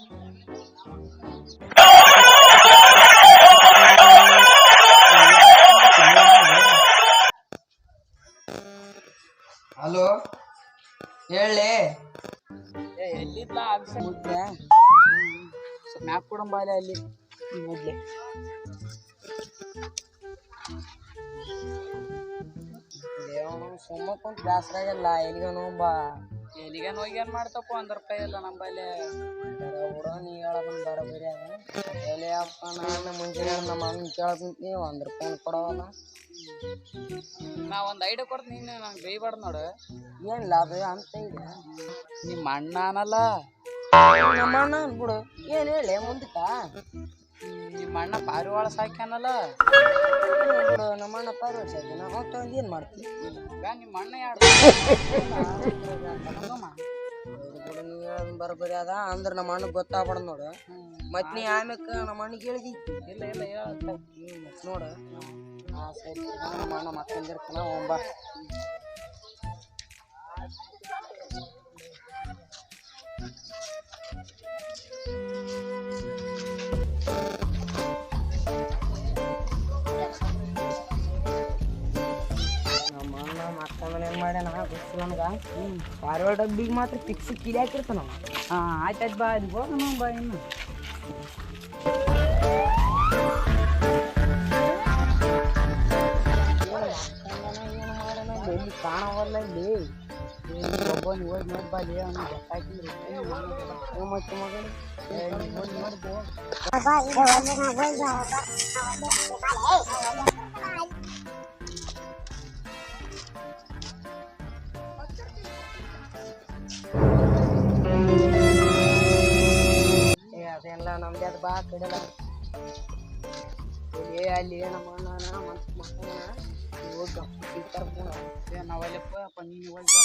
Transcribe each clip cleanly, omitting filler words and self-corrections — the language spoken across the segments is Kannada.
ಹಲೋ ಹೇಳಿ. ಎಲ್ಲಿದ್ಲ ಮುದ್ದೆ ಮ್ಯಾಪ್ ಕೊಡಂಬಾಲೆ ಅಲ್ಲಿ ಮೊದ್ಲೆ ಸುಮ್ಮ ಕುಂತ ಬ್ಯಾಸರಾಗಲ್ಲ. ಎಲ್ಲಿಗನು ಬಾ. ಎಲ್ಲಿಗನ್ ಹೋಗಿ ಏನ್ ಮಾಡ್ತಪ್ಪ 1 ರೂಪಾಯಿ ಇಲ್ಲ ನಂಬಲ್ಲಿ. ಬಿಡ ನೀ ಹೇಳೋದನ್ನ ಬರಬರಿ ಅದ. ಎಲ್ಲಿ ಅಪ್ಪ ನಾನು ಮುಂಜಾನೆ ನಮ್ಮ ಅಣ್ಣ ಕೇಳಕುಂತೀನಿ 1 ರೂಪಾಯಿ ಕೊಡವಲ್ಲ. ನಾ ಒಂದು ಐಡಿಯಾ ಕೊಡ್ತೀನಿ, ನೀನು ನಂಗೆ ಬೇಯ್ಬಾರ್ದು ನೋಡು. ಏನಿಲ್ಲ ಅದು ಅಂತ ಇದೆ. ನಿಮ್ಮ ಅಣ್ಣ ಅನ್ನಲ್ಲ, ನಮ್ಮ ಅಣ್ಣ ಅನ್ಬಿಡು. ಏನು ಹೇಳಿ ಮುಂದಕ್ಕ ನಿಮ್ಮ ಅಣ್ಣ ಪಾರಿವಾಳ ಸಾಕ್ಯಾನಲ್ಲ ಬಿಡು. ನಮ್ಮ ಅಣ್ಣ ಪಾರಿವಾಳ ಸಾಕ್ಯಾನ, ಅವ್ನು ತಗೊಂಡು ಏನು ಮಾಡ್ತೀವಿ? ನಿಮ್ಮ ಅಣ್ಣ ಬಿಡು, ನೀವು ಹೇಳೋದು ಬರೋಬ್ಬರಿ ಅದ. ಅಂದ್ರೆ ನಮ್ಮ ಅಣ್ಣಗೆ ಗೊತ್ತಾಗ್ಬಾರ್ದು ನೋಡು. ಮತ್ತೆ ನೀ ಆಮ್ಯಾಕ ನಮ್ಮ ಅಣ್ಣಗೆ ಹೇಳಿದಿ. ಇಲ್ಲ ಇಲ್ಲ ಹೇಳ ನೋಡು. ಹಾಂ ಸರಿ, ನಮ್ಮ ಅಣ್ಣ ಮಕ್ಕಂದಿರ್ತಾನ, ಹೋಗ್ಬಾ. ನಮ್ಮ ಅಣ್ಣ ಮಕ್ಕಂದ್ರೆ ಏನು ಮಾಡ್ಯಾನ ಗೊತ್ತಿಲ್ಲ ನನಗೆ. ಪಾರಿವಾಳ ಡಬ್ಬಿಗೆ ಮಾತ್ರ ಫಿಕ್ಸ್ ಕಿಡಿ ಹಾಕಿರ್ತಾನ. ಹಾಂ ಆಯ್ತಾಯ್ತು ಬಾ, ಅಲ್ಲಿ ಹೋಗೋಣ ಬಾ. ಇನ್ನು ಏನು ಮಾಡೋಣ ಎಲ್ಲಿ ಕಾಣವಲ್ಲ. ಇಲ್ಲಿ ಒಬ್ಬನು ಹೋಗಿ ನೋಡಿ ಬಾಲಿ, ಅವನು ಗೊತ್ತಾಯ್ತಿಲ್ಲ ಮತ್ತೆ ಮಗಳು ಹೋಗಿ ನೋಡಿದ್ದೆ. ಅದೆಲ್ಲ ನಮ್ದು ಅದು ಬಾ ಕಡೆಲ್ಲ. ಅಲ್ಲಿ ನಮ್ಮ ಅಣ್ಣನ ಮಕ್ಕಳ ಹೋಗಿ ತರ್ಬೋಣ. ನಾವಲ್ಲಪ್ಪ ನೀನು ಹೋಗಿ ಬಾ.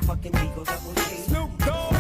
Fucking Eagle Double G. Snoop Dogg.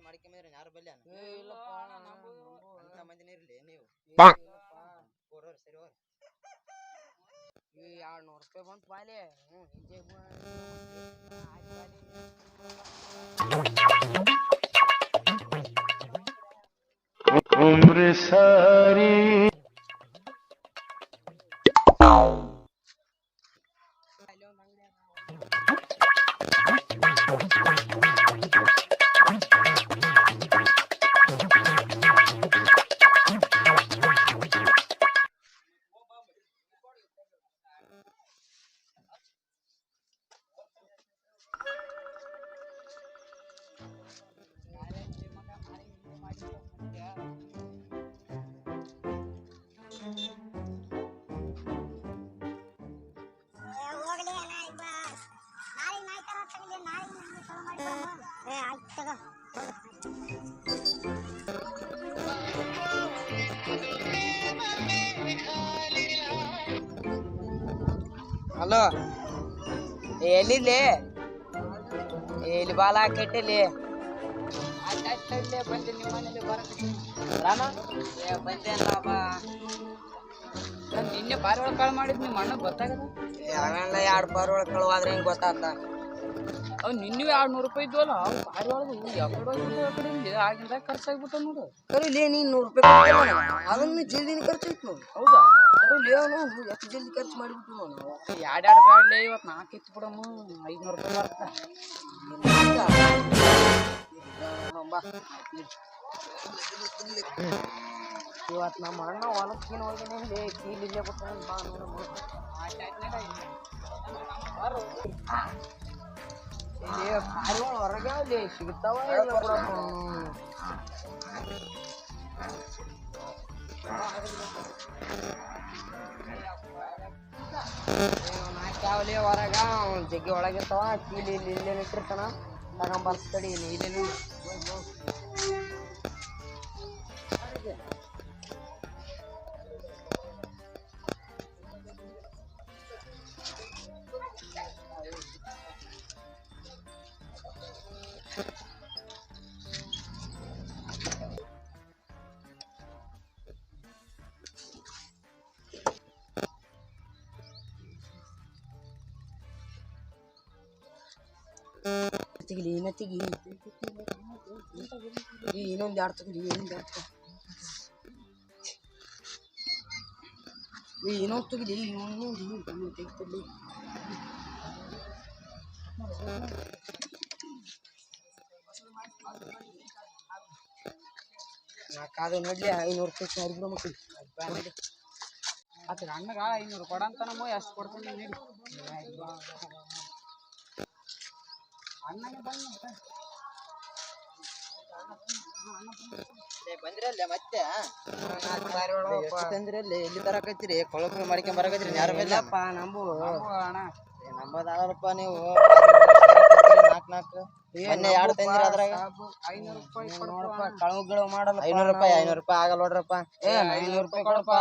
ಮಾಡ್ಕೊಂಡ್ರೆ ಯಾರು ಬಲ್ಯ ಅಂತ ಮಂದಿನ ಇರ್ಲಿ ನೀವು ಸರಿ ಹೋರ್ 200 ರೂಪಾಯಿ ಬಂತು ಬಾಲೆ उम्र सारी ಹಲೋ ಎಲ್ಲಿದ್ಲಿ ಎಲ್ಲಿ ಬಾಲ ಕೆಟ್ಟಿಲಿ ಬಂದೆ ನಿಮ್ಮ ಮನೇಲಿ ರಾಮ ಬಂದೆ ನಿನ್ನೆ ಪಾರಿ ಒಳಗೆ ಕಾಳು ಮಾಡಿದ್ ನಿಮ್ಮ ಅಣ್ಣ ಗೊತ್ತಾಗದ ಅವೆಲ್ಲ 2 ಪಾರಿ ಒಳಗೆ ಕಳುವಾದ್ರೆ ಹಿಂಗೆ ಗೊತ್ತಾಗ್ತ ಅವ್ ನಿನ್ನೆ 200 ರೂಪಾಯಿ ಇದ್ವಲ್ಲ ಅವ್ ಪಾರಿ ಒಳಗೆ ಯಾಕಡೆ ಆಗಿಂದ ಖರ್ಚಾಗ್ಬಿಟ್ಟ ನೋಡು ಕರೀಲಿ ನೀನು 100 ರೂಪಾಯಿ ಅದನ್ನು ಜಲ್ದಿನ ಖರ್ಚಾಯ್ತು ನೋಡು ಹೌದಾ ಕರೀಲಿ ಅವನು ಎಷ್ಟು ಜಲ್ದಿ ಖರ್ಚು ಮಾಡಿಬಿಟ್ಟು ನಾವು 2 ಬ್ಯಾಡ್ಲೆ ಇವತ್ತು 4 ಎತ್ತು ಬಿಡಮ್ಮ 500 ರೂಪಾಯಿ ಬರ್ತಾ ಇವತ್ತು ನಮ್ಮ ಅಣ್ಣ ಹೊಲಕ್ಕೇನು ಹೋಗಿನೇ ಕೀಲಿಲ್ಲೇ ಬಿಟ್ಟು ಬಾ ನೋಡು ಇಲ್ಲಿ ಪಾರಿವಾಳ ಹೊರಗೆ ಅಲ್ಲಿ ಸಿಗ್ತಾವ ನಾಲ್ಕಾವಲಿ ಹೊರಗ ಜಗ್ಗಿ ಒಳಗಿರ್ತಾವ ಕೀಲಿ ಇಲ್ಲಿ ಇಲ್ಲೇ ಇಟ್ಟಿರ್ತಾನ ತಗೊಂಬರ್ತಡಿ ಇಲ್ಲಿ ತೆಗಿಲಿ ಏನ ತೆಗಿ ಇನ್ನೊಂದು 2 ತೆಗಿಲಿ ಇನ್ನೊಂದು ತೆಗಿಲಿ ಇನ್ನೊಂದು ತೆಗಿತಿರ್ಲಿ ಕಾದು ನೋಡ್ಲಿ 500 ರೂಪಾಯಿ ಸಾರಿ ಬಿಡೋ ಮಕ್ಕಳು ಅದ್ರ ಅಣ್ಣಗ 500 ಕೊಡ ಅಂತ ನಮ್ಮ ಎಷ್ಟು ಕೊಡ್ತೀನಿ ನೀಡಿ ಅಣ್ಣಗೆ ಬಂದ್ರಲ್ಲ ಮತ್ತೆ ತಂದ್ರಲ್ಲಿ ಎಲ್ಲಿ ತರಕತ್ತೀರಿ ಕೊಳಕು ಮಾಡ್ಕೊಂಡ್ ಬರಕತ್ತೀರಿ ಯಾರ ಇಲ್ಲಪ್ಪ ನಂಬು ಅಣ್ಣ ನಂಬದಾಗಲ್ಲಪ್ಪ ನೀವು 4 ಮೊನ್ನೆ 2 ತಂದಿರ ಅದ್ರಾಗ 500 ರೂಪಾಯಿ ನೋಡಪ್ಪ ಕಳವು ಮಾಡಲ್ಲ 500 ರೂಪಾಯಿ ಆಗಲ್ಲ ನೋಡ್ರಪ್ಪ 500 ರೂಪಾಯಿ ಕೊಡಪ್ಪ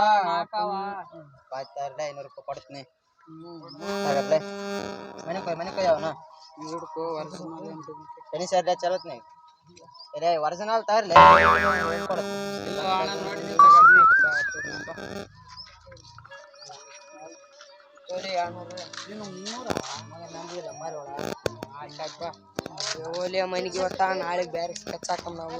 ಆಯ್ತಾರ್ಲೆ 500 ರೂಪಾಯಿ ಕೊಡ್ತೀನಿ ತಗರ್ಲೆ ಮನೆ ಕೊಯ್ ಅವನ ಹಿಡ್ಕೋ ಟೆನಿ ಸರ್ಲೆ ಚಲತ್ನಿ ಅರೆ ಒರಿಜಿನಲ್ ತರ್ಲೆ ಓಲಿಯ ಮನೆಗೆ ಒಟ್ಟ ನಾಳೆಗೆ ಬೇರೆ ಕಚ್ಚಾಕಮ್ ನಾವು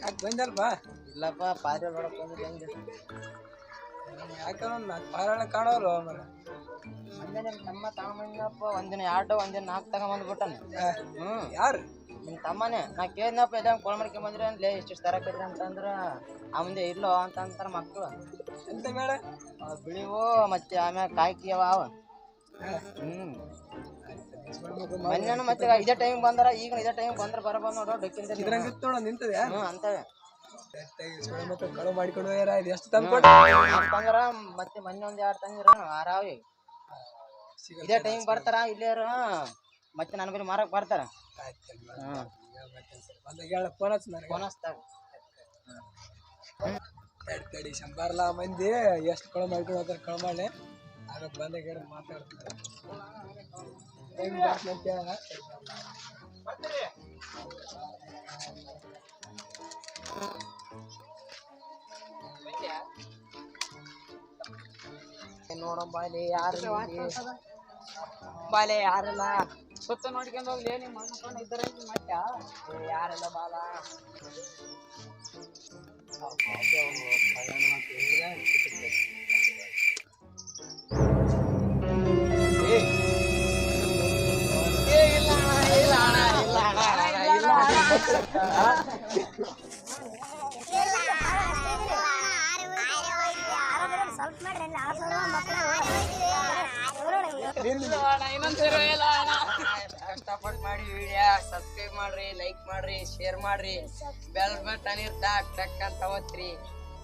ಆಯ್ತು ಬಂದಲ್ಪ ಇಲ್ಲಪ್ಪ ಪಾರಿ ನೋಡಕ್ ಬಂದಿದ್ದೆ ಯಾಕಂದ್ರೆ ಪಾರಾಳ ಕಾಣೋರು ಮೊನ್ನೆ ನಿಮ್ ತಮ್ಮ ತಗೊಂಬಂದಪ್ಪ ಒಂದಿನ 2 ಒಂದಿನ 4 ತಗೊಂಬಂದ್ಬಿಟ್ಟಾನೆ ಯಾರು ನಿಮ್ ತಮ್ಮನೇ ನಾ ಕೇಳಿದ್ನಪ್ಪ ಎಲ್ಲ ಕೊಳ ಮಾಡ್ಕೊಂಡ್ ಬಂದ್ರಿ ಅಂದ್ಲೆ ಇಷ್ಟಿಷ್ಟು ತರಕತ್ರಿ ಅಂತಂದ್ರ ಆ ಮುಂದೆ ಇಲ್ಲೋ ಅಂತ ಅಂತಾರ ಮಕ್ಕಳು ಎಂತ ಬೇಡ ಬಿಳಿವು ಮತ್ತೆ ಆಮ್ಯಾಗ ಕಾಯ್ಕಿಯವ ಅವ ಮೊನ್ನೆ ಮತ್ತೆ ಇದೇ ಟೈಮ್ ಬಂದಾರ ಈಗ ಇದೇ ಟೈಮ್ ಬಂದ್ರ ಬರಬಂದ್ ನೋಡೋ ಡೊಕ್ಕಿಂದ ನಿಂತದೆ ಅಂತವೆ ಮತ್ತೆ ಕಳು ಮಾಡಿಕೊಂಡು ಹೋಗ್ಯಾರ ಇದು ಎಷ್ಟು ತಂದು ಕೊಟ್ಟು ಅಂತಂದ್ರ ಮತ್ತೆ ಮೊನ್ನೆ ಒಂದ್ 2 ತಂದಿರ ಆರಾವಿ ಇದೇ ಟೈಮ್ ಬರ್ತಾರ ಇಲ್ಲೇರು ಮತ್ತೆ ನನ್ನ ಬಳಿ ಮಾರಕ್ ಬರ್ತಾರ ಬಂದಾಗ ಹೇಳ ಫೋನ್ ಹಚ್ಚ ನನಗೆ ಫೋನ್ ಹಚ್ತಾರ ತಡಿ ಶಂಬರ್ಲಾ ಮಂದಿ ಎಷ್ಟು ಕಳು ಮಾಡ್ಕೊಂಡು ಹೋಗ್ತಾರೆ ಕಳು ಮಾಡಿ ಆಗ ಬಂದಾಗ ಹೇಳಿ ಮಾತಾಡ್ತಾರೆ ಹೆಂಗ್ ಬರ್ತಂತ ಕೇಳ ನೋಡಮ್ ಬಾಲಿ ಯಾರು ಬಾಲೆ ಯಾರಲ್ಲ ಸುತ್ತ ನೋಡ್ಕೊಂಡು ಹೋಗ್ಲಿ ನಿಮ್ಮ ಮಣ್ಣ ಇದ್ದಾರೆ ಮಟ್ಟ ಯಾರೆಲ್ಲ ಬಾಲ ಕಷ್ಟಪಟ್ಟು ಮಾಡಿ ವಿಡಿಯೋ ಸಬ್ಸ್ಕ್ರೈಬ್ ಮಾಡ್ರಿ ಲೈಕ್ ಮಾಡ್ರಿ ಶೇರ್ ಮಾಡ್ರಿ ಬೆಲ್ ಬಟನ್ ಟಕ್ ಟಕ್ ಅಂತ ಒತ್ರಿ